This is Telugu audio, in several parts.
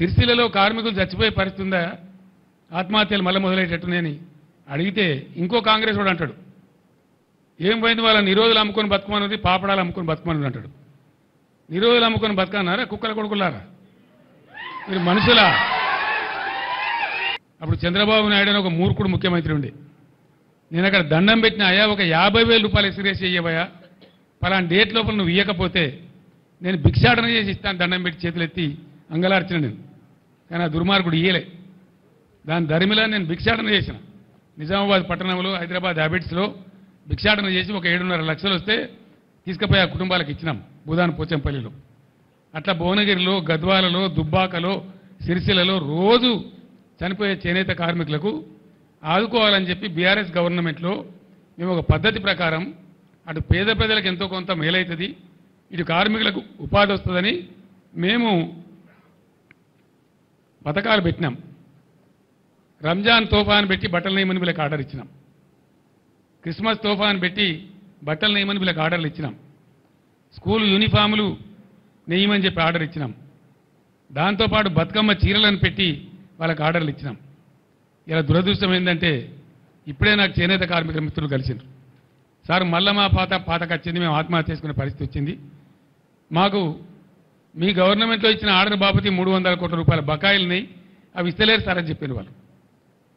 సిరిసిల్లలో కార్మికులు చచ్చిపోయే పరిస్థితి ఉందా? ఆత్మహత్యలు మళ్ళీ మొదలయ్యేటట్టునేని అడిగితే ఇంకో కాంగ్రెస్ వాడు అంటాడు, ఏం పోయింది వాళ్ళ నిరోధులు అమ్ముకొని బతుకమన్నది, పాపడాలు అమ్ముకొని బతుకమన్నది అంటాడు. నిరోధులు అమ్ముకొని బతకన్నారా? కుక్కల కొడుకులారా మీరు మనుషులా? అప్పుడు చంద్రబాబు నాయుడు అని ఒక మూర్ఖుడు ముఖ్యమంత్రి ఉండే, నేను అక్కడ దండం పెట్టిన, అయ్యా ఒక 50,000 రూపాయలు ఎక్స్గ్రేస్ ఇయ్యవయ్యా, పలానా డేట్ లోపల నువ్వు ఇయ్యకపోతే నేను భిక్షాటన చేసి ఇస్తాను, దండం పెట్టి చేతులు ఎత్తి అంగలార్చిన నేను. కానీ ఆ దుర్మార్గుడు ఇయ్యలే. దాని ధర్మిలా నేను భిక్షాటన చేసిన. నిజామాబాద్ పట్టణంలో, హైదరాబాద్ హ్యాబిట్స్లో భిక్షాటన చేసి ఒక 7.5 లక్షలు వస్తే తీసుకుపోయి ఆ కుటుంబాలకు ఇచ్చినాం భూదాన్ పోచంపల్లిలో. అట్లా భువనగిరిలో, గద్వాలలో, దుబ్బాకలో, సిరిసిల్లలో రోజు చనిపోయే చేనేత కార్మికులకు ఆదుకోవాలని చెప్పి బీఆర్ఎస్ గవర్నమెంట్లో మేము ఒక పద్ధతి ప్రకారం అటు పేద ప్రజలకు ఎంతో కొంత మేలవుతుంది, ఇటు కార్మికులకు ఉపాధి వస్తుందని మేము పథకాలు పెట్టినాం. రంజాన్ తోఫాన్ పెట్టి బట్టలు నేయమని వీళ్ళకి ఆర్డర్ ఇచ్చినాం. క్రిస్మస్ తోఫాన్ పెట్టి బట్టలు నేయమని వీళ్ళకి ఆర్డర్లు ఇచ్చినాం. స్కూల్ యూనిఫాములు నేయమని చెప్పి ఆర్డర్ ఇచ్చినాం. దాంతోపాటు బతుకమ్మ చీరలను పెట్టి వాళ్ళకి ఆర్డర్లు ఇచ్చినాం. ఇలా దురదృష్టం ఏంటంటే ఇప్పుడే నాకు చేనేత కార్మికుల మిత్రులు కలిసిండ్రు. సార్ మళ్ళా మా పాతకు వచ్చింది, మేము ఆత్మహత్య చేసుకునే పరిస్థితి వచ్చింది, మాకు మీ గవర్నమెంట్లో ఇచ్చిన ఆర్డర్ బాపతి 300 కోట్ల రూపాయల బకాయిలని అవి ఇస్తలేరు సార్ అని చెప్పారు వాళ్ళు.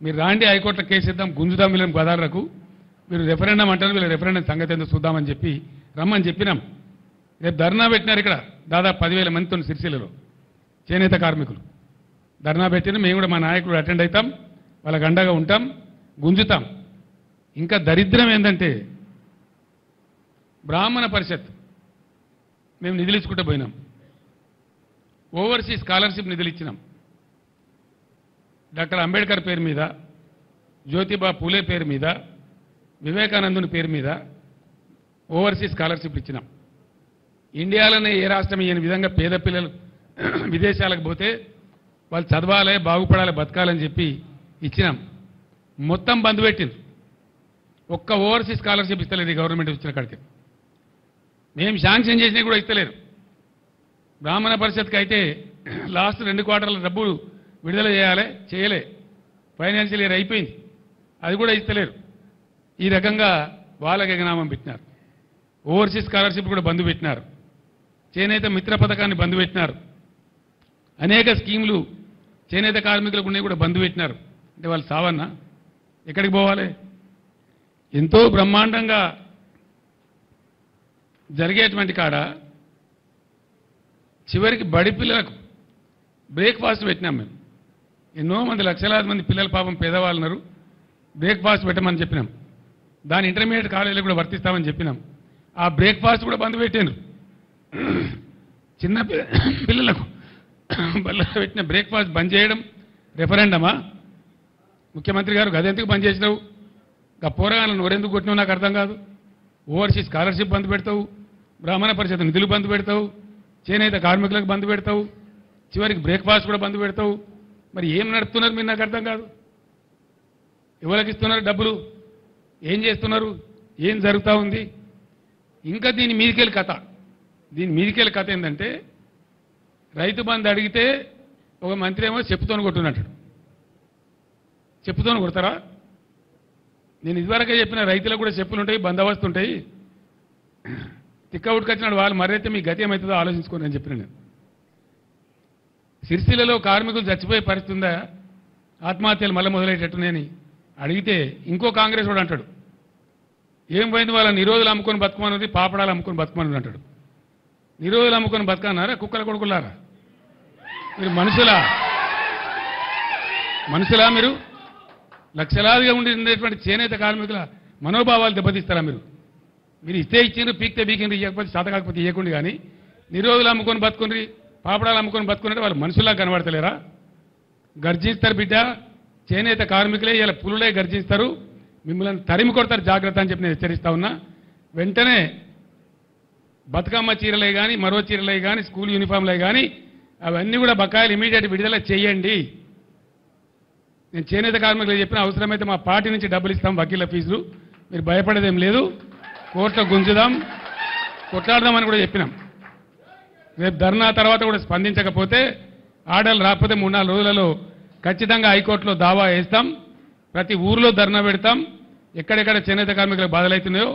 మీరు రాండి హైకోర్టులో కేసు ఇద్దాం, గుంజుదాం వీళ్ళని గదాలకు, మీరు రెఫరెండం అంటారు, వీళ్ళ రెఫరెండం సంగతి ఎందుకు చూద్దామని చెప్పి రమ్మని చెప్పినాం. రేపు ధర్నా పెట్టినారు ఇక్కడ దాదాపు 10,000 మందితో సిరిసిల్లలో చేనేత కార్మికులు ధర్నా పెట్టిన. మేము కూడా మా నాయకుడు అటెండ్ అవుతాం, వాళ్ళకి అండగా ఉంటాం, గుంజుతాం. ఇంకా దరిద్రం ఏంటంటే బ్రాహ్మణ పరిషత్ మేము నిధులు ఇచ్చుకుంటూ పోయినాం, ఓవర్సీస్ స్కాలర్షిప్ నిధులు ఇచ్చినాం. డాక్టర్ అంబేద్కర్ పేరు మీద, జ్యోతిబా పూలే పేరు మీద, వివేకానందుని పేరు మీద ఓవర్సీస్ స్కాలర్షిప్లు ఇచ్చినాం. ఇండియాలోనే ఏ రాష్ట్రం ఇయ్యని విధంగా పేద పిల్లలు విదేశాలకు పోతే వాళ్ళు చదవాలి, బాగుపడాలి, బతకాలని చెప్పి ఇచ్చినాం. మొత్తం బంద్ పెట్టింది. ఒక్క ఓవర్సీస్ స్కాలర్షిప్ ఇస్తలేదు ఈ గవర్నమెంట్ ఇచ్చిన కాడికి. మేము శాంక్షన్ చేసినా కూడా ఇస్తలేరు. బ్రాహ్మణ పరిషత్కి అయితే లాస్ట్ 2 క్వార్టర్ల డబ్బులు విడుదల చేయాలి, చేయలే. ఫైనాన్షియల్ ఇయర్ అయిపోయింది, అది కూడా ఇస్తలేరు. ఈ రకంగా వాళ్ళకి ఎగనామం పెట్టినారు. ఓవర్సీస్ స్కాలర్షిప్ కూడా బంద్ పెట్టినారు. చేనేత మిత్ర పథకాన్ని బంద్ పెట్టినారు. అనేక స్కీములు చేనేత కార్మికులకు ఉన్నాయి కూడా బంద్ పెట్టినారు. అంటే వాళ్ళు సావన్నా ఎక్కడికి పోవాలి? ఎంతో బ్రహ్మాండంగా జరిగేటువంటి కాడ చివరికి బడి పిల్లలకు బ్రేక్ఫాస్ట్ పెట్టినాం మేము. ఎన్నో మంది, లక్షలాది మంది పిల్లలు పాపం పేదవాళ్ళు ఉన్నారు, బ్రేక్ఫాస్ట్ పెట్టమని చెప్పినాం. దాని ఇంటర్మీడియట్ కాలేజీలో కూడా వర్తిస్తామని చెప్పినాం. ఆ బ్రేక్ఫాస్ట్ కూడా బంద్ పెట్టారు. చిన్న పిల్లలకు బల్ల పెట్టిన బ్రేక్ఫాస్ట్ బంద్ చేయడం రెఫరెండమా? ముఖ్యమంత్రి గారు గదెందుకు బంద్ చేసినావు? ఆ పోరగాళ్ళను నోరెందుకు కొట్టినావు నాకు అర్థం కాదు. ఓవర్సీస్ స్కాలర్షిప్ బంద్ పెడతావు, బ్రాహ్మణ పరిషత్ నిధులు బంద్ పెడతావు, చేనేత కార్మికులకు బంద్ పెడతావు, చివరికి బ్రేక్ఫాస్ట్ కూడా బంద్ పెడతావు. మరి ఏం నడుపుతున్నారు మీరు నాకు అర్థం కాదు. ఎవరికి ఇస్తున్నారు డబ్బులు? ఏం చేస్తున్నారు? ఏం జరుగుతూ ఉంది? ఇంకా దీని మీదికెళ్ళి కథ ఏంటంటే రైతు బంధు అడిగితే ఒక మంత్రి ఏమో చెప్పుతోని కొట్టున్నట్టు. చెప్పుతోని కొడతారా? నేను ఇదివరకే చెప్పిన రైతులకు కూడా చెప్పులు ఉంటాయి, బందోబస్తు ఉంటాయి. తిక్క ఉట్టుకొచ్చినాడు వాళ్ళు మరైతే మీ గతి ఏమవుతుందో ఆలోచించుకోండి అని చెప్పిన నేను. సిరిసిల్లలో కార్మికులు చచ్చిపోయే పరిస్థితి ఉందా? ఆత్మహత్యలు మళ్ళీ మొదలయ్యేటట్టునేని అడిగితే ఇంకో కాంగ్రెస్ వాడు అంటాడు, ఏం పోయింది వాళ్ళ నిరోధులు అమ్ముకొని బతుకమన్నది, పాపడాలు అమ్ముకొని బతుకమన్నది అంటాడు. నిరోధులు అమ్ముకొని బతకన్నారా? కుక్కల కొడుకులారా మీరు మనుషులా? మీరు లక్షలాదిగా ఉండేటువంటి చేనేత కార్మికుల మనోభావాలు దెబ్బతీస్తారా? మీరు ఇస్తే ఇచ్చిండ్రు, పీక్తే పీకిండ్రు, ఇవ్వకపోతే చేత కాకపోతే ఇవ్వకుండా. కానీ నిరోధులు అమ్ముకొని బతుకుండ్రి, పాపడాలు అమ్ముకొని బతుకున్నట్టు వాళ్ళు మనుషుల్లా కనబడతలేరా? గర్జిస్తారు బిడ్డ, చేనేత కార్మికులే ఇలా పులులే గర్జిస్తారు, మిమ్మల్ని తరిమి కొడతారు, జాగ్రత్త అని చెప్పి నేను హెచ్చరిస్తా ఉన్నా. వెంటనే బతుకమ్మ చీరలే కానీ, మరో చీరలే కానీ, స్కూల్ యూనిఫామ్లే కానీ అవన్నీ కూడా బకాయిలు ఇమీడియట్ విడుదల చేయండి. నేను చేనేత కార్మికులు చెప్పిన అవసరమైతే మా పార్టీ నుంచి డబ్బులు ఇస్తాం, వకీళ్ళ ఫీజులు, మీరు భయపడేదేం లేదు, కోర్టులో గుంజుదాం, కొట్లాడదామని కూడా చెప్పినాం. రేపు ధర్నా తర్వాత కూడా స్పందించకపోతే ఆర్డర్లు రాకపోతే 3-4 రోజులలో ఖచ్చితంగా హైకోర్టులో దావా వేస్తాం. ప్రతి ఊర్లో ధర్నా పెడతాం. ఎక్కడెక్కడ చేనేత కార్మికులకు బాధలవుతున్నాయో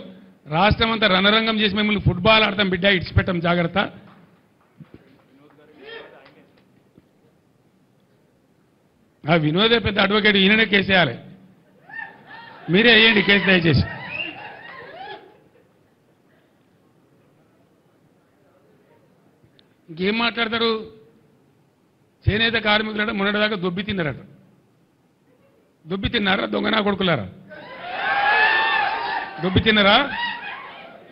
రాష్ట్రం అంతా రణరంగం చేసి మిమ్మల్ని ఫుట్బాల్ ఆడతాం బిడ్డ, ఇడిచిపెట్టాం, జాగ్రత్త. ఆ వినోదే పెద్ద అడ్వకేట్, ఈయననే కేసు వేయాలి. మీరే వేయండి కేసు దయచేసి. ఇంకేం మాట్లాడతారు? చేనేత కార్మికులు మొన్నటిదాకా దొబ్బి తిన్నారట. దొబ్బి తిన్నారా? దొంగనా కొడుకులారా? దొబ్బి తిన్నారా?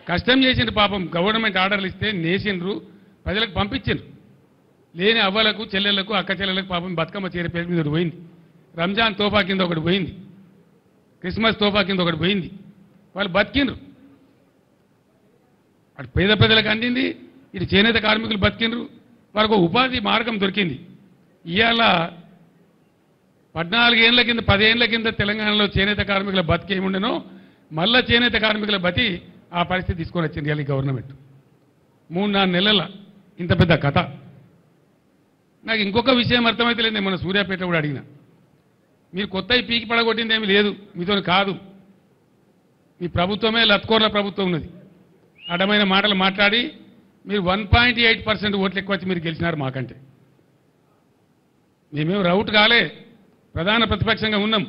కష్టం చేసిండ్రు పాపం. గవర్నమెంట్ ఆర్డర్లు ఇస్తే నేసిండ్రు, ప్రజలకు పంపించిండ్రు. లేని అవ్వలకు, చెల్లెళ్లకు, అక్క చెల్లెలకు పాపం బతుకమ్మ చీర పేరు మీద ఒకటి పోయింది. రంజాన్ తోఫా కింద ఒకటి పోయింది. క్రిస్మస్ తోఫా కింద ఒకటి పోయింది. వాళ్ళు బతికిండ్రు. అటు పేద ప్రజలకు అందింది, ఇటు చేనేత కార్మికులు బతికిండ్రు. వాళ్ళకు ఉపాధి మార్గం దొరికింది. ఇవాళ 14 ఏళ్ల కింద 10 ఏళ్ల కింద తెలంగాణలో చేనేత కార్మికుల బతికి ఏముండెనో మళ్ళా చేనేత కార్మికుల బతి ఆ పరిస్థితి తీసుకొని వచ్చింది ఇవాళ గవర్నమెంట్. 3-4 నెలల ఇంత పెద్ద కథ. నాకు ఇంకొక విషయం అర్థమైతే లేదు. మన సూర్యాపేట కూడా అడిగిన, మీరు కొత్త పీకి పడగొట్టింది ఏమీ లేదు, మీతో కాదు. మీ ప్రభుత్వమే లత్కోర్ల ప్రభుత్వం ఉన్నది. అడ్డమైన మాటలు మాట్లాడి మీరు 1.8% ఓట్లు ఎక్కువ వచ్చి మీరు గెలిచినారు మాకంటే. మేమేం రౌట్ కాలే, ప్రధాన ప్రతిపక్షంగా ఉన్నాం.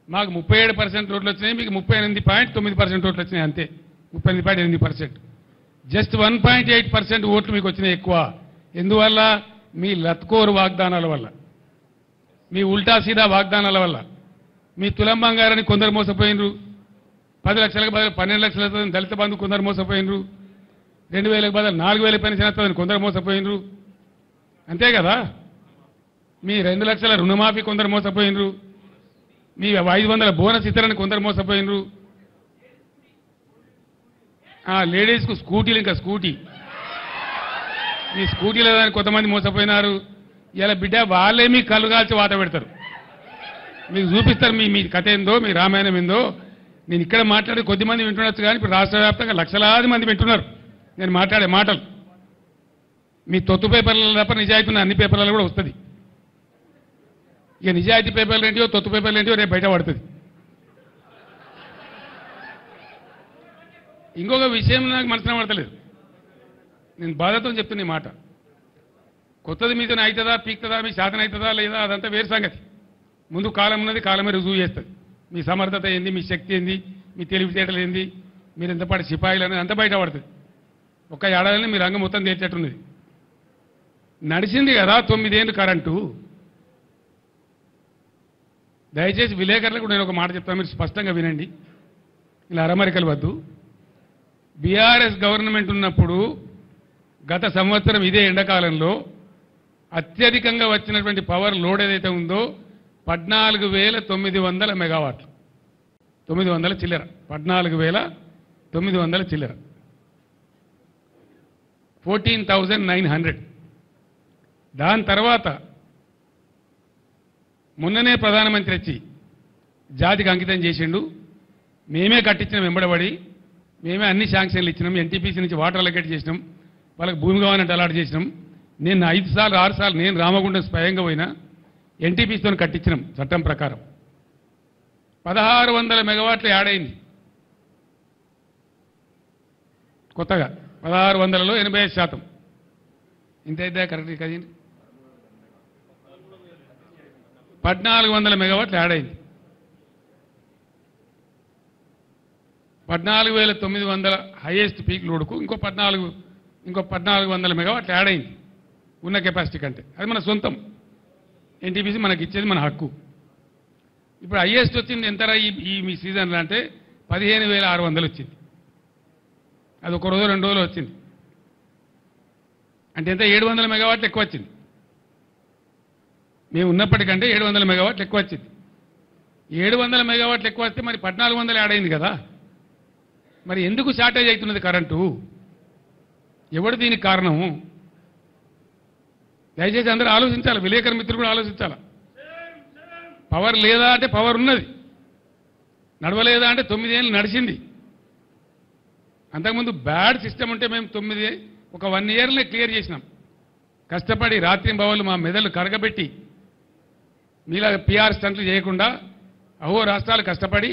మాకు 37% ఓట్లు వచ్చినాయి, మీకు 38.9% ఓట్లు వచ్చినాయి, అంతే. 38.8%. జస్ట్ 1.8% ఓట్లు మీకు వచ్చినాయి ఎక్కువ. ఎందువల్ల? మీ లత్కోరు వాగ్దానాల వల్ల, మీ ఉల్టా సీదా వాగ్దానాల వల్ల. మీ తులం బంగారాన్ని కొందరు మోసపోయినరు, 10 లక్షలకు బదులు 12 లక్షలతో దళిత బంధు కొందరు మోసపోయినరు, 2000లకు బదులు 4000 పెన్షన్ వస్తుందని కొందరు మోసపోయినరు, అంతే కదా. మీ 2 లక్షల రుణమాఫీ కొందరు మోసపోయినరు, మీ 500 బోనస్ ఇతరని కొందరు మోసపోయినరు, లేడీస్కు స్కూటీలు, ఇంకా స్కూటీ, మీ స్కూటీలో కొంతమంది మోసపోయినారు. ఇలా బిడ్డ వాళ్ళే మీ కళ్ళు కాల్చి వాత పెడతారు, మీకు చూపిస్తారు మీ కథ ఏందో, మీ రామాయణం ఏందో. నేను ఇక్కడ మాట్లాడి కొద్దిమంది వింటుండొచ్చు, కానీ ఇప్పుడు రాష్ట్ర వ్యాప్తంగా లక్షలాది మంది వింటున్నారు నేను మాట్లాడే మాటలు. మీ తొత్తు పేపర్లలో తప్ప నిజాయితీ ఉన్న అన్ని పేపర్లలో కూడా వస్తుంది. ఇక నిజాయితీ పేపర్లు ఏంటియో తొత్తు పేపర్లు ఏంటియో రేపు బయట పడుతుంది. ఇంకొక విషయం నాకు మనసున పడతలేదు, నేను బాధతో చెప్తున్న ఈ మాట. కొత్తది మీతో అవుతుందా, పీక్తుందా, మీ శాతం అవుతుందా లేదా, అదంతా వేరు సంగతి. ముందు కాలం ఉన్నది, కాలమే రుజువు చేస్తుంది. మీ సమర్థత ఏంది, మీ శక్తి ఏంది, మీ తెలివితేటలు ఏంది, మీరు ఎంతపాటి సిపాయిలు అనేది అంతా బయట పడుతుంది. ఒక్క ఏడాదిని మీ రంగం మొత్తం తేల్చేట్టున్నది. నడిచింది కదా 9 ఏళ్ళు కరెంటు. దయచేసి విలేకరులకు నేను ఒక మాట చెప్తాను, మీరు స్పష్టంగా వినండి, ఇలా అరమరికలు వద్దు. బీఆర్ఎస్ గవర్నమెంట్ ఉన్నప్పుడు గత సంవత్సరం ఇదే ఎండాకాలంలో అత్యధికంగా వచ్చినటువంటి పవర్ లోడ్ ఏదైతే ఉందో 14,900 మెగావాట్లు, 900 చిల్లర, 14,900 చిల్లర, 14,900. దాని తర్వాత మొన్ననే ప్రధానమంత్రి వచ్చి జాతికి అంకితం చేసిండు. మేమే కట్టించిన వెంబడబడి, మేమే అన్ని శాంక్షన్లు ఇచ్చినాం. ఎన్టీపీసీ నుంచి వాటర్ అలొకేట్ చేసినాం, వాళ్ళకి భూమి కావాలంటే అలాట్ చేసినాం. నేను 5 సార్లు 6 సార్లు నేను రామగుండం స్వయంగా పోయినా ఎన్టీపీసీతో కట్టించినాం చట్టం ప్రకారం. 1600 మెగావాట్లు యాడ్ అయింది కొత్తగా. 1600లో 85%. ఇంత అయితే కరెక్ట్ కదండి. 1400 మెగావాట్లు యాడ్ అయింది. 14,900 హైయెస్ట్ పీక్ లోడ్కు ఇంకో 1400 మెగావాట్లు యాడ్ అయింది ఉన్న కెపాసిటీ కంటే. అది మన సొంతం, ఎన్టీపీసీ మనకి ఇచ్చేది మన హక్కు. ఇప్పుడు హైయెస్ట్ వచ్చింది ఎంతరా ఈ మీ సీజన్లో అంటే 15,600 వచ్చింది. అది ఒక రోజు 2 రోజులు వచ్చింది. అంటే ఎంత? 700 మెగావాట్లు ఎక్కువ వచ్చింది. మేము ఉన్నప్పటికంటే 700 మెగావాట్లు ఎక్కువ వచ్చింది. 700 మెగావాట్లు ఎక్కువ వస్తే మరి 1400 యాడ్ అయింది కదా. మరి ఎందుకు షార్టేజ్ అవుతున్నది కరెంటు? ఎవడు దీనికి కారణము? దయచేసి అందరూ ఆలోచించాలి, విలేకరు మిత్రులు కూడా ఆలోచించాలి. పవర్ లేదా అంటే పవర్ ఉన్నది, నడవలేదా అంటే 9 ఏళ్ళు నడిచింది. అంతకుముందు బ్యాడ్ సిస్టమ్ ఉంటే మేము 1 ఇయర్లే క్లియర్ చేసినాం. కష్టపడి రాత్రింబవళ్ళు మా మెదళ్ళు కరగబెట్టి మీలా పిఆర్ స్టంట్లు చేయకుండా అహో రాష్ట్రాలు కష్టపడి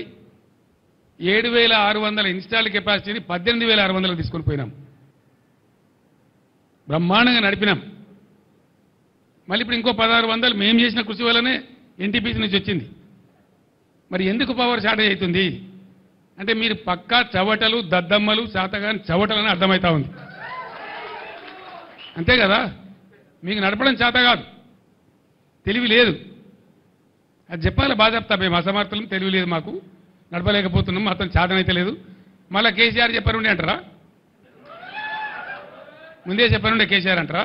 7,600 ఇన్స్టాల్ కెపాసిటీని 18,600 తీసుకొని పోయినాం. బ్రహ్మాండంగా నడిపినాం. మళ్ళీ ఇప్పుడు ఇంకో 1,600 మేము చేసిన కృషి వల్లనే ఎన్టీపీసీ నుంచి వచ్చింది. మరి ఎందుకు పవర్ షార్టేజ్ అవుతుంది అంటే మీరు పక్కా చవటలు దద్దమ్మలు శాతగాని చవటలని అర్థమవుతా ఉంది. అంతే కదా, మీకు నడపడం చేత కాదు, తెలివి లేదు. అది చెప్పాలి బాగా చెప్తా. మేము అసమర్థులం, తెలివి లేదు, మాకు నడపలేకపోతున్నాం, మొత్తం చేతనైతే లేదు. మళ్ళీ కేసీఆర్ చెప్పనుండే అంటారా? ముందే చెప్పనుండే కేసీఆర్ అంటారా?